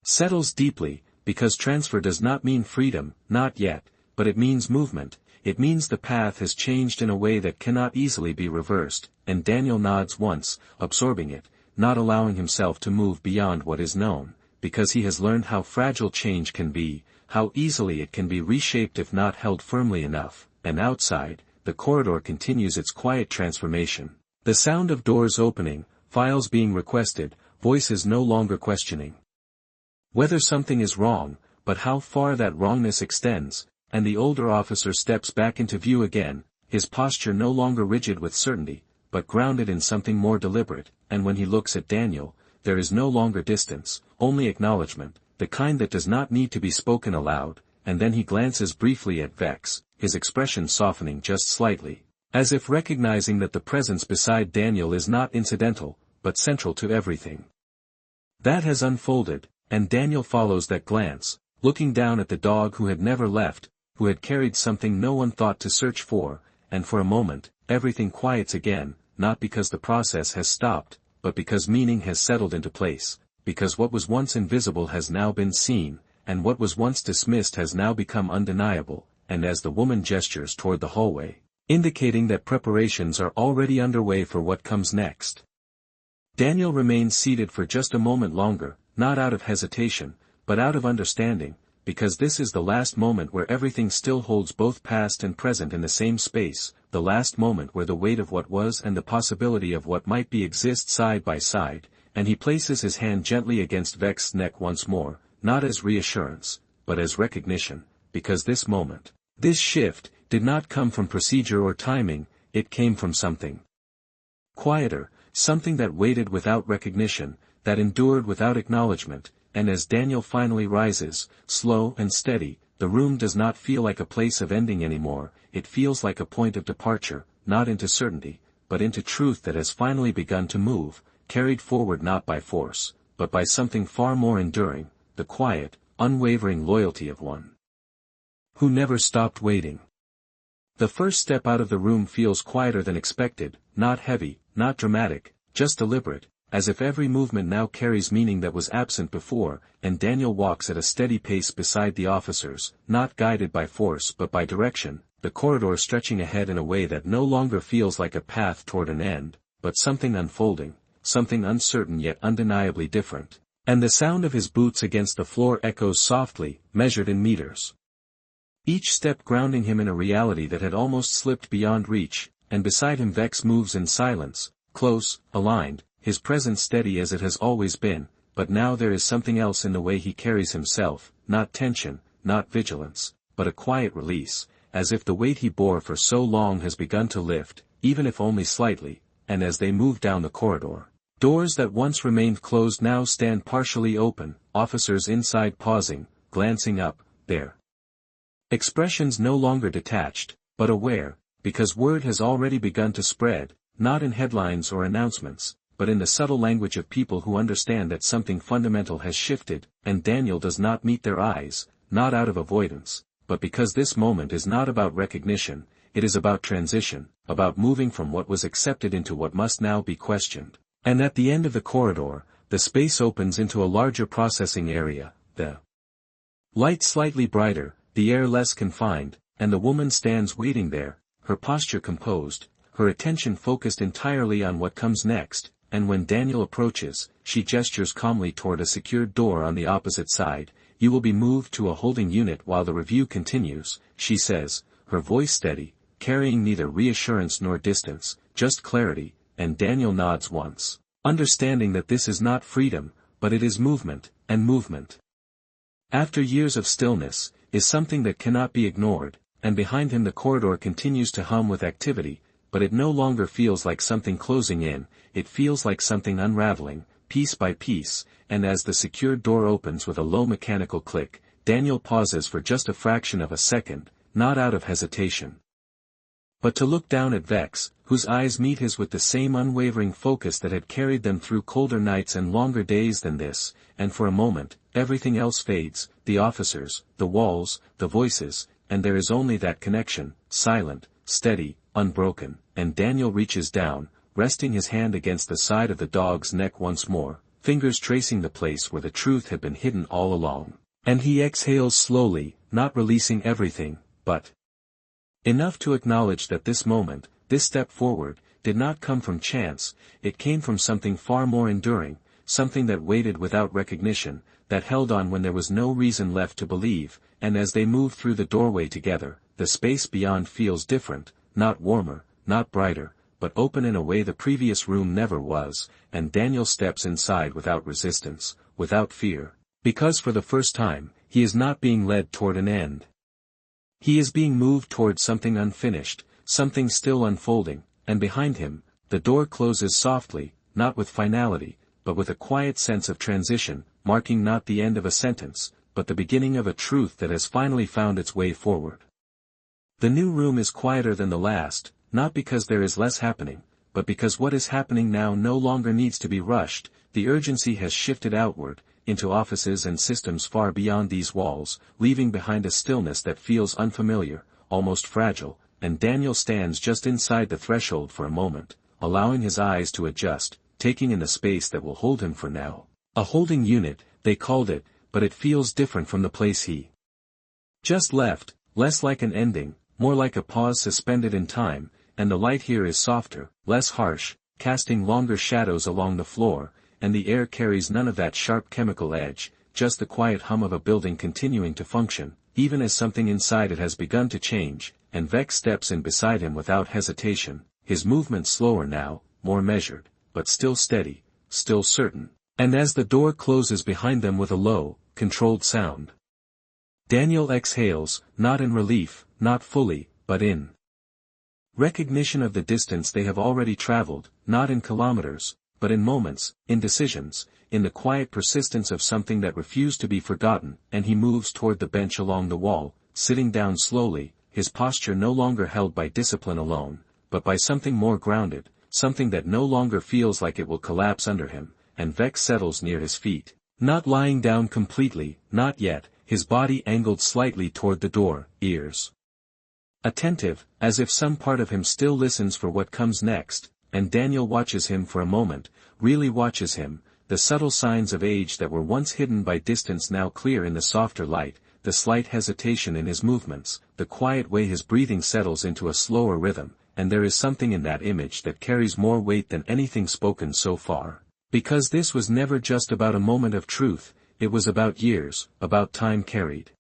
settles deeply, because transfer does not mean freedom, not yet, but it means movement. It means the path has changed in a way that cannot easily be reversed, and Daniel nods once, absorbing it, not allowing himself to move beyond what is known, because he has learned how fragile change can be, how easily it can be reshaped if not held firmly enough. And outside, the corridor continues its quiet transformation. The sound of doors opening, files being requested, voices no longer questioning whether something is wrong, but how far that wrongness extends, and the older officer steps back into view again, his posture no longer rigid with certainty, but grounded in something more deliberate, and when he looks at Daniel, there is no longer distance, only acknowledgement, the kind that does not need to be spoken aloud, and then he glances briefly at Vex, his expression softening just slightly, as if recognizing that the presence beside Daniel is not incidental, but central to everything. That has unfolded, and Daniel follows that glance, looking down at the dog who had never left, who had carried something no one thought to search for, and for a moment, everything quiets again, not because the process has stopped, but because meaning has settled into place, because what was once invisible has now been seen, and what was once dismissed has now become undeniable, and as the woman gestures toward the hallway, indicating that preparations are already underway for what comes next. Daniel remains seated for just a moment longer, not out of hesitation, but out of understanding, because this is the last moment where everything still holds both past and present in the same space, the last moment where the weight of what was and the possibility of what might be exist side by side, and he places his hand gently against Vex's neck once more, not as reassurance, but as recognition, because this moment, this shift, did not come from procedure or timing, it came from something quieter, something that waited without recognition, that endured without acknowledgement, and as Daniel finally rises, slow and steady, the room does not feel like a place of ending anymore, it feels like a point of departure, not into certainty, but into truth that has finally begun to move, carried forward not by force, but by something far more enduring, the quiet, unwavering loyalty of one who never stopped waiting. The first step out of the room feels quieter than expected, not heavy, not dramatic, just deliberate, as if every movement now carries meaning that was absent before, and Daniel walks at a steady pace beside the officers, not guided by force but by direction, the corridor stretching ahead in a way that no longer feels like a path toward an end, but something unfolding, something uncertain yet undeniably different, and the sound of his boots against the floor echoes softly, measured in meters. Each step grounding him in a reality that had almost slipped beyond reach, and beside him Vex moves in silence, close, aligned, his presence steady as it has always been, but now there is something else in the way he carries himself, not tension, not vigilance, but a quiet release, as if the weight he bore for so long has begun to lift, even if only slightly, and as they move down the corridor, doors that once remained closed now stand partially open, officers inside pausing, glancing up, their expressions no longer detached, but aware, because word has already begun to spread, not in headlines or announcements, but in the subtle language of people who understand that something fundamental has shifted, and Daniel does not meet their eyes, not out of avoidance, but because this moment is not about recognition, it is about transition, about moving from what was accepted into what must now be questioned. And at the end of the corridor, the space opens into a larger processing area, the light slightly brighter, the air less confined, and the woman stands waiting there, her posture composed, her attention focused entirely on what comes next, and when Daniel approaches, she gestures calmly toward a secured door on the opposite side. "You will be moved to a holding unit while the review continues," she says, her voice steady, carrying neither reassurance nor distance, just clarity, and Daniel nods once, understanding that this is not freedom, but it is movement, and movement, after years of stillness, is something that cannot be ignored, and behind him the corridor continues to hum with activity, but it no longer feels like something closing in, it feels like something unraveling, piece by piece, and as the secured door opens with a low mechanical click, Daniel pauses for just a fraction of a second, not out of hesitation, but to look down at Vex, whose eyes meet his with the same unwavering focus that had carried them through colder nights and longer days than this, and for a moment, everything else fades, the officers, the walls, the voices, and there is only that connection, silent, steady, unbroken, and Daniel reaches down, resting his hand against the side of the dog's neck once more, fingers tracing the place where the truth had been hidden all along, and he exhales slowly, not releasing everything, but enough to acknowledge that this moment, this step forward, did not come from chance, it came from something far more enduring, something that waited without recognition, that held on when there was no reason left to believe, and as they move through the doorway together, the space beyond feels different, not warmer, not brighter, but open in a way the previous room never was, and Daniel steps inside without resistance, without fear, because for the first time, he is not being led toward an end. He is being moved toward something unfinished, something still unfolding, and behind him, the door closes softly, not with finality, but with a quiet sense of transition, marking not the end of a sentence, but the beginning of a truth that has finally found its way forward. The new room is quieter than the last, not because there is less happening, but because what is happening now no longer needs to be rushed. The urgency has shifted outward, into offices and systems far beyond these walls, leaving behind a stillness that feels unfamiliar, almost fragile, and Daniel stands just inside the threshold for a moment, allowing his eyes to adjust, taking in the space that will hold him for now. A holding unit, they called it, but it feels different from the place he just left, less like an ending, more like a pause suspended in time, and the light here is softer, less harsh, casting longer shadows along the floor, and the air carries none of that sharp chemical edge, just the quiet hum of a building continuing to function, even as something inside it has begun to change, and Vex steps in beside him without hesitation, his movement slower now, more measured, but still steady, still certain, and as the door closes behind them with a low, controlled sound, Daniel exhales, not in relief, not fully, but in recognition of the distance they have already traveled, not in kilometers, but in moments, in decisions, in the quiet persistence of something that refused to be forgotten, and he moves toward the bench along the wall, sitting down slowly, his posture no longer held by discipline alone, but by something more grounded, something that no longer feels like it will collapse under him, and Vex settles near his feet, not lying down completely, not yet, his body angled slightly toward the door, ears attentive, as if some part of him still listens for what comes next, and Daniel watches him for a moment, really watches him, the subtle signs of age that were once hidden by distance now clear in the softer light, the slight hesitation in his movements, the quiet way his breathing settles into a slower rhythm, and there is something in that image that carries more weight than anything spoken so far. Because this was never just about a moment of truth, it was about years, about time carried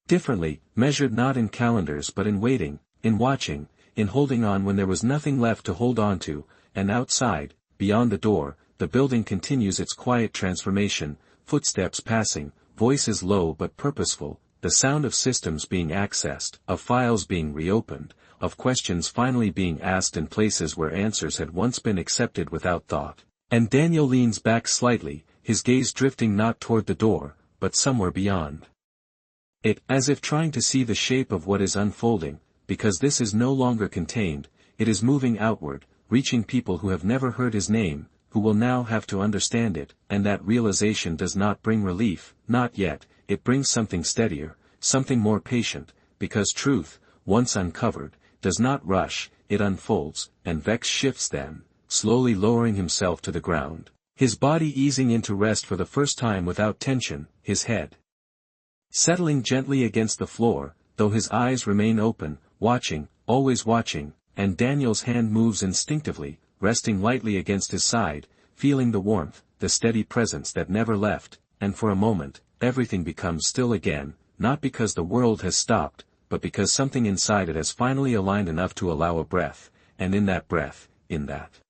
differently, measured not in calendars but in waiting, in watching, in holding on when there was nothing left to hold on to, and outside, beyond the door, the building continues its quiet transformation, footsteps passing, voices low but purposeful, the sound of systems being accessed, of files being reopened, of questions finally being asked in places where answers had once been accepted without thought. And Daniel leans back slightly, his gaze drifting not toward the door, but somewhere beyond it, as if trying to see the shape of what is unfolding, because this is no longer contained, it is moving outward, reaching people who have never heard his name, who will now have to understand it, and that realization does not bring relief, not yet, it brings something steadier, something more patient, because truth, once uncovered, does not rush, it unfolds, and Vex shifts then, slowly lowering himself to the ground, his body easing into rest for the first time without tension, his head settling gently against the floor, though his eyes remain open, watching, always watching, and Daniel's hand moves instinctively, resting lightly against his side, feeling the warmth, the steady presence that never left, and for a moment, everything becomes still again, not because the world has stopped, but because something inside it has finally aligned enough to allow a breath, and in that breath, in that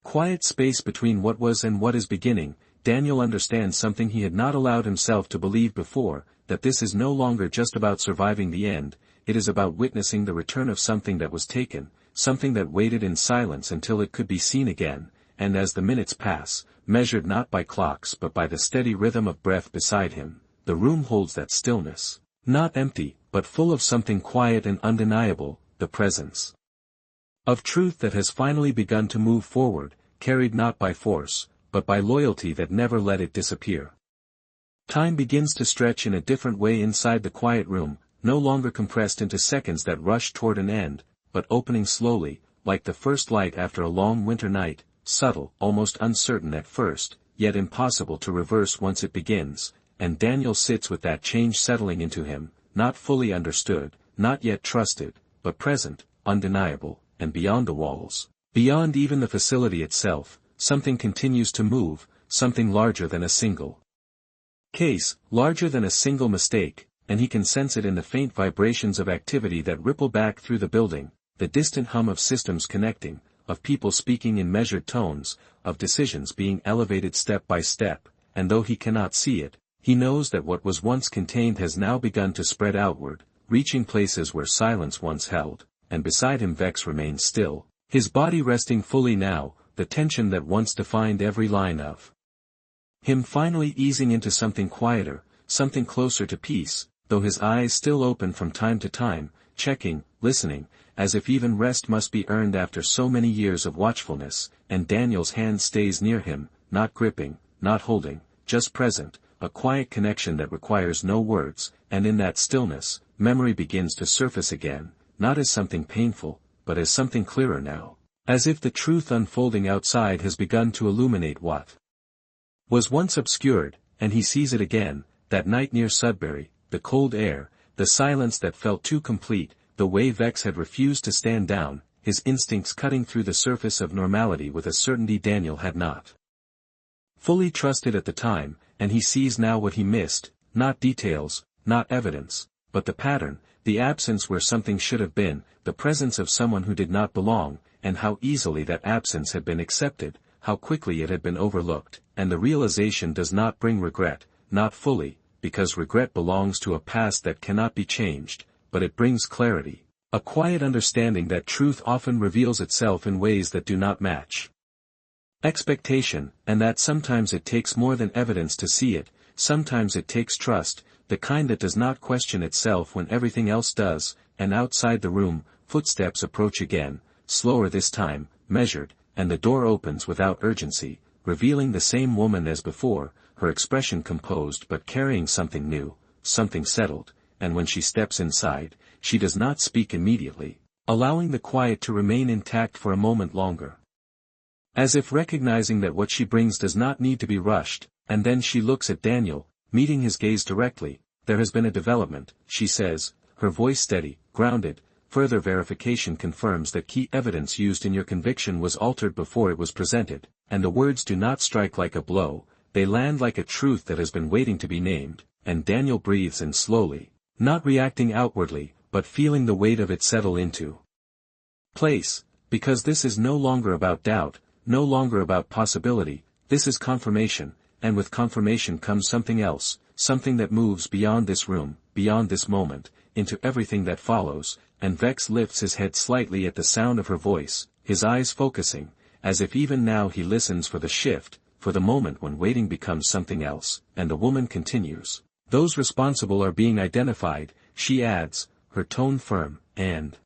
quiet space between what was and what is beginning, Daniel understands something he had not allowed himself to believe before, that this is no longer just about surviving the end, it is about witnessing the return of something that was taken, something that waited in silence until it could be seen again, and as the minutes pass, measured not by clocks but by the steady rhythm of breath beside him, the room holds that stillness, not empty, but full of something quiet and undeniable, the presence of truth that has finally begun to move forward, carried not by force, but by loyalty that never let it disappear. Time begins to stretch in a different way inside the quiet room, no longer compressed into seconds that rush toward an end, but opening slowly, like the first light after a long winter night, subtle, almost uncertain at first, yet impossible to reverse once it begins, and Daniel sits with that change settling into him, not fully understood, not yet trusted, but present, undeniable, and beyond the walls, beyond even the facility itself, something continues to move, something larger than a single case, larger than a single mistake, and he can sense it in the faint vibrations of activity that ripple back through the building, the distant hum of systems connecting, of people speaking in measured tones, of decisions being elevated step by step, and though he cannot see it, He knows that what was once contained has now begun to spread outward, reaching places where silence once held, and beside him Vex remains still, his body resting fully now, the tension that once defined every line of him finally easing into something quieter, something closer to peace, though his eyes still open from time to time, checking, listening, as if even rest must be earned after so many years of watchfulness, and Daniel's hand stays near him, not gripping, not holding, just present, a quiet connection that requires no words, and in that stillness, memory begins to surface again, not as something painful, but as something clearer now, as if the truth unfolding outside has begun to illuminate what was once obscured, and he sees it again, that night near Sudbury, the cold air, the silence that felt too complete, the way Vex had refused to stand down, his instincts cutting through the surface of normality with a certainty Daniel had not fully trusted at the time, and he sees now what he missed, not details, not evidence, but the pattern, the absence where something should have been, the presence of someone who did not belong, and how easily that absence had been accepted, how quickly it had been overlooked, and the realization does not bring regret, not fully, because regret belongs to a past that cannot be changed, but it brings clarity, a quiet understanding that truth often reveals itself in ways that do not match expectation, and that sometimes it takes more than evidence to see it, sometimes it takes trust, the kind that does not question itself when everything else does, and outside the room, footsteps approach again, slower this time, measured, and the door opens without urgency, revealing the same woman as before, her expression composed but carrying something new, something settled, and when she steps inside, she does not speak immediately, allowing the quiet to remain intact for a moment longer. As if recognizing that what she brings does not need to be rushed, and then she looks at Daniel, meeting his gaze directly. There has been a development, she says, her voice steady, grounded. Further verification confirms that key evidence used in your conviction was altered before it was presented, and the words do not strike like a blow, they land like a truth that has been waiting to be named, and Daniel breathes in slowly, not reacting outwardly, but feeling the weight of it settle into place, because this is no longer about doubt, no longer about possibility, this is confirmation, and with confirmation comes something else, something that moves beyond this room, beyond this moment, into everything that follows, and Vex lifts his head slightly at the sound of her voice, his eyes focusing, as if even now he listens for the shift, for the moment when waiting becomes something else, and the woman continues. Those responsible are being identified, she adds, her tone firm, and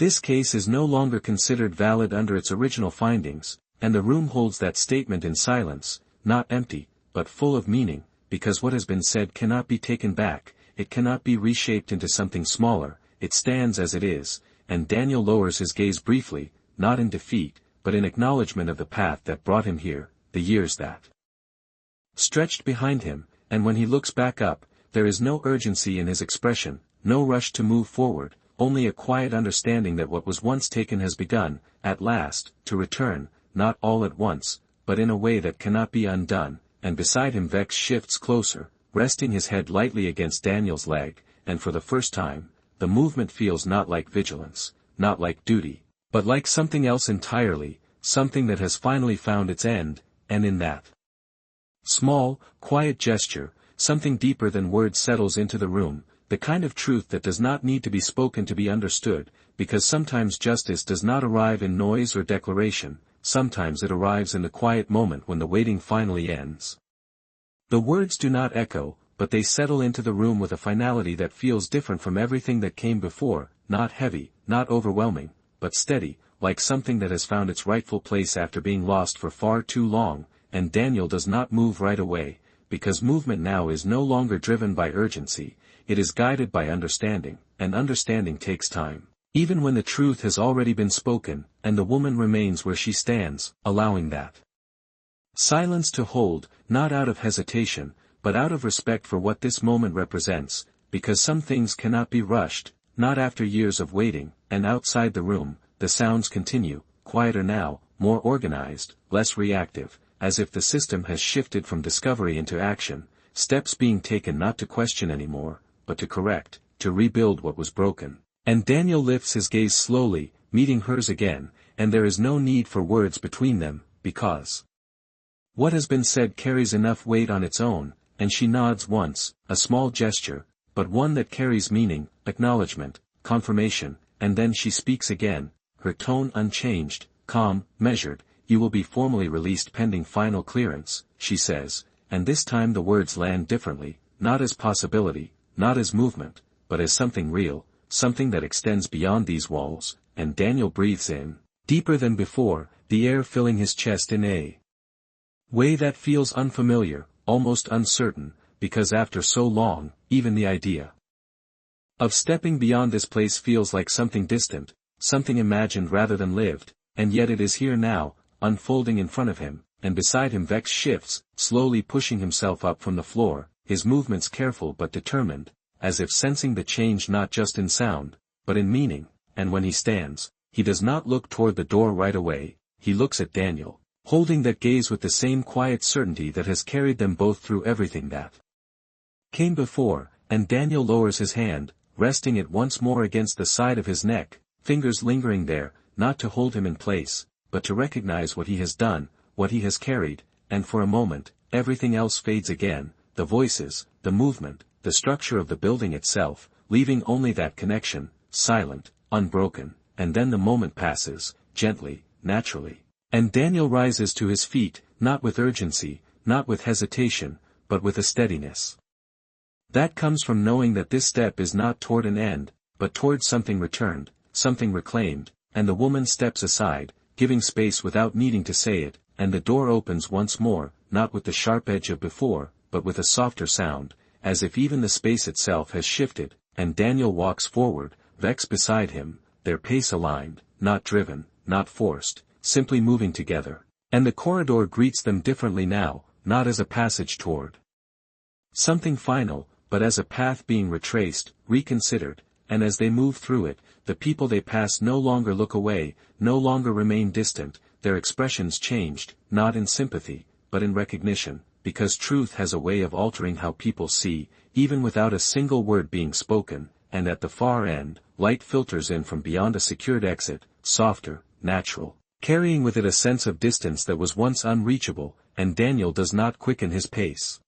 this case is no longer considered valid under its original findings, and the room holds that statement in silence, not empty, but full of meaning, because what has been said cannot be taken back, it cannot be reshaped into something smaller, it stands as it is, and Daniel lowers his gaze briefly, not in defeat, but in acknowledgement of the path that brought him here, the years that stretched behind him, and when he looks back up, there is no urgency in his expression, no rush to move forward, only a quiet understanding that what was once taken has begun, at last, to return, not all at once, but in a way that cannot be undone, and beside him Vex shifts closer, resting his head lightly against Daniel's leg, and for the first time, the movement feels not like vigilance, not like duty, but like something else entirely, something that has finally found its end, and in that small, quiet gesture, something deeper than words settles into the room, the kind of truth that does not need to be spoken to be understood, because sometimes justice does not arrive in noise or declaration, sometimes it arrives in the quiet moment when the waiting finally ends. The words do not echo, but they settle into the room with a finality that feels different from everything that came before, not heavy, not overwhelming, but steady, like something that has found its rightful place after being lost for far too long, and Daniel does not move right away, because movement now is no longer driven by urgency, it is guided by understanding, and understanding takes time. Even when the truth has already been spoken, and the woman remains where she stands, allowing that silence to hold, not out of hesitation, but out of respect for what this moment represents, because some things cannot be rushed, not after years of waiting, and outside the room, the sounds continue, quieter now, more organized, less reactive, as if the system has shifted from discovery into action, steps being taken not to question anymore, but to correct, to rebuild what was broken. And Daniel lifts his gaze slowly, meeting hers again, and there is no need for words between them, because what has been said carries enough weight on its own, and she nods once, a small gesture, but one that carries meaning, acknowledgement, confirmation, and then she speaks again, her tone unchanged, calm, measured. "You will be formally released pending final clearance," she says, and this time the words land differently, not as possibility, not as movement, but as something real, something that extends beyond these walls, and Daniel breathes in, deeper than before, the air filling his chest in a way that feels unfamiliar, almost uncertain, because after so long, even the idea of stepping beyond this place feels like something distant, something imagined rather than lived, and yet it is here now, unfolding in front of him, and beside him Vex shifts, slowly pushing himself up from the floor, his movements careful but determined, as if sensing the change not just in sound, but in meaning, and when he stands, he does not look toward the door right away, he looks at Daniel, holding that gaze with the same quiet certainty that has carried them both through everything that came before, and Daniel lowers his hand, resting it once more against the side of his neck, fingers lingering there, not to hold him in place, but to recognize what he has done, what he has carried, and for a moment, everything else fades again, the voices, the movement, the structure of the building itself, leaving only that connection, silent, unbroken, and then the moment passes, gently, naturally. And Daniel rises to his feet, not with urgency, not with hesitation, but with a steadiness that comes from knowing that this step is not toward an end, but toward something returned, something reclaimed, and the woman steps aside, giving space without needing to say it, and the door opens once more, not with the sharp edge of before, but with a softer sound, as if even the space itself has shifted, and Daniel walks forward, Vex beside him, their pace aligned, not driven, not forced, simply moving together, and the corridor greets them differently now, not as a passage toward something final, but as a path being retraced, reconsidered, and as they move through it, the people they pass no longer look away, no longer remain distant, their expressions changed, not in sympathy, but in recognition, because truth has a way of altering how people see, even without a single word being spoken, and at the far end, light filters in from beyond a secured exit, softer, natural, carrying with it a sense of distance that was once unreachable, and Daniel does not quicken his pace.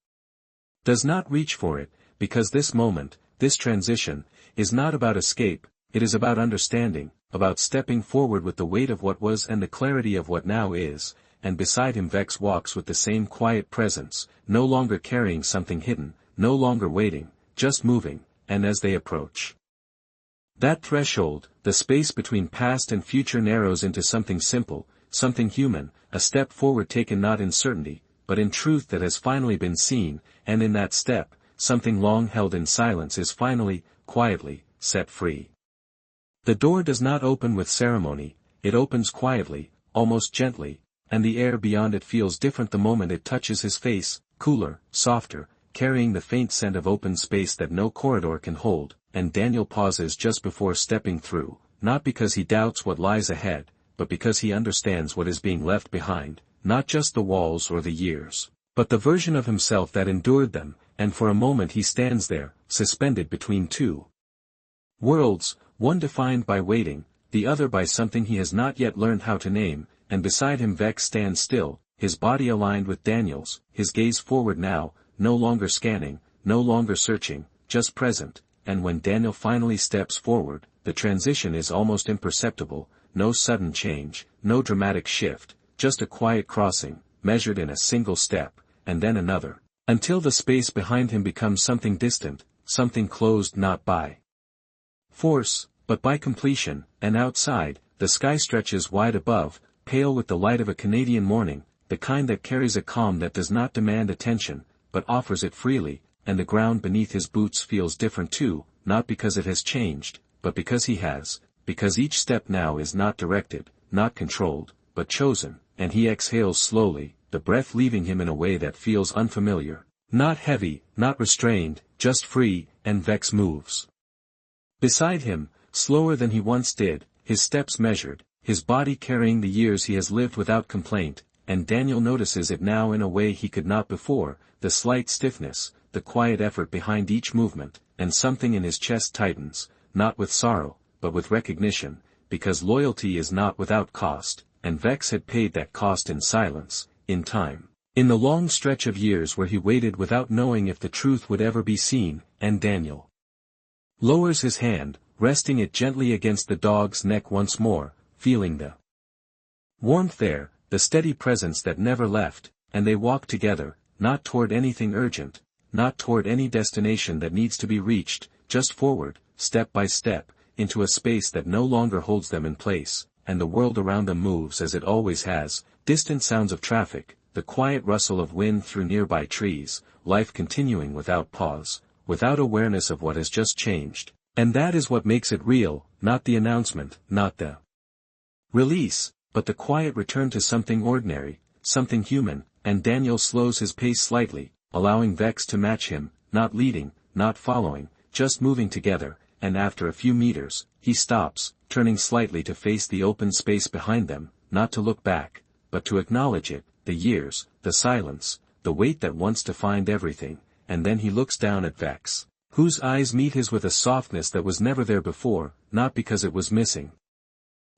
Does not reach for it, because this moment, this transition, is not about escape, it is about understanding, about stepping forward with the weight of what was and the clarity of what now is, and beside him Vex walks with the same quiet presence, no longer carrying something hidden, no longer waiting, just moving, and as they approach that threshold, the space between past and future narrows into something simple, something human, a step forward taken not in certainty, but in truth that has finally been seen, and in that step, something long held in silence is finally, quietly, set free. The door does not open with ceremony, it opens quietly, almost gently, and the air beyond it feels different the moment it touches his face, cooler, softer, carrying the faint scent of open space that no corridor can hold, and Daniel pauses just before stepping through, not because he doubts what lies ahead, but because he understands what is being left behind, not just the walls or the years, but the version of himself that endured them, and for a moment he stands there, suspended between two worlds, one defined by waiting, the other by something he has not yet learned how to name, and beside him Vex stands still, his body aligned with Daniel's, his gaze forward now, no longer scanning, no longer searching, just present, and when Daniel finally steps forward, the transition is almost imperceptible, no sudden change, no dramatic shift, just a quiet crossing, measured in a single step, and then another, until the space behind him becomes something distant, something closed not by force, but by completion, and outside, the sky stretches wide above, pale with the light of a Canadian morning, the kind that carries a calm that does not demand attention, but offers it freely, and the ground beneath his boots feels different too, not because it has changed, but because he has, because each step now is not directed, not controlled, but chosen, and he exhales slowly, the breath leaving him in a way that feels unfamiliar, not heavy, not restrained, just free, and Vex moves beside him, slower than he once did, his steps measured, his body carrying the years he has lived without complaint, and Daniel notices it now in a way he could not before, the slight stiffness, the quiet effort behind each movement, and something in his chest tightens, not with sorrow, but with recognition, because loyalty is not without cost, and Vex had paid that cost in silence, in time, In the long stretch of years where he waited without knowing if the truth would ever be seen, and Daniel lowers his hand, resting it gently against the dog's neck once more, feeling the warmth there, the steady presence that never left, and they walk together, not toward anything urgent, not toward any destination that needs to be reached, just forward, step by step, into a space that no longer holds them in place, and the world around them moves as it always has, distant sounds of traffic, the quiet rustle of wind through nearby trees, life continuing without pause, without awareness of what has just changed. And that is what makes it real, not the announcement, not the release, but the quiet return to something ordinary, something human, and Daniel slows his pace slightly, allowing Vex to match him, not leading, not following, just moving together, and after a few meters, he stops, turning slightly to face the open space behind them, not to look back, but to acknowledge it, the years, the silence, the weight that once defined everything, and then he looks down at Vex, whose eyes meet his with a softness that was never there before, not because it was missing,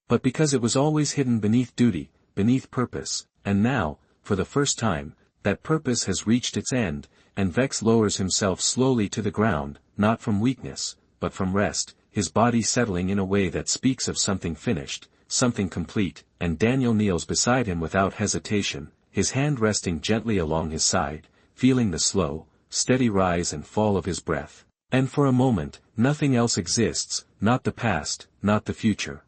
but because it was always hidden beneath duty, beneath purpose, and now, for the first time, that purpose has reached its end, and Vex lowers himself slowly to the ground, not from weakness, but from rest, his body settling in a way that speaks of something finished, something complete, and Daniel kneels beside him without hesitation, his hand resting gently along his side, feeling the slow, steady rise and fall of his breath. And for a moment, nothing else exists, not the past, not the future.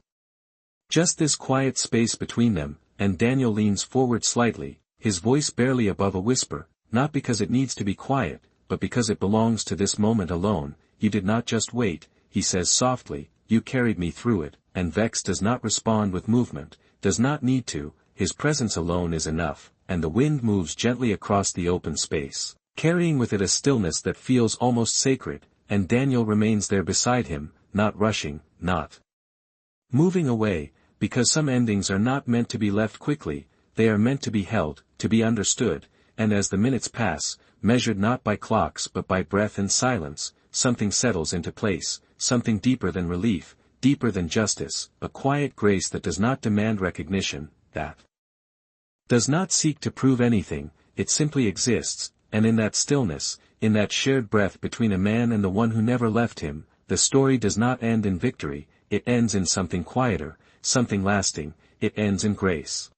Just this quiet space between them, and Daniel leans forward slightly, his voice barely above a whisper, not because it needs to be quiet, but because it belongs to this moment alone. You did not just wait, he says softly, you carried me through it, and Vex does not respond with movement, does not need to, his presence alone is enough, and the wind moves gently across the open space, carrying with it a stillness that feels almost sacred, and Daniel remains there beside him, not rushing, not moving away, because some endings are not meant to be left quickly, they are meant to be held, to be understood, and as the minutes pass, measured not by clocks but by breath and silence, something settles into place, something deeper than relief, deeper than justice, a quiet grace that does not demand recognition, that does not seek to prove anything, it simply exists, and in that stillness, in that shared breath between a man and the one who never left him, the story does not end in victory, it ends in something quieter, something lasting, it ends in grace.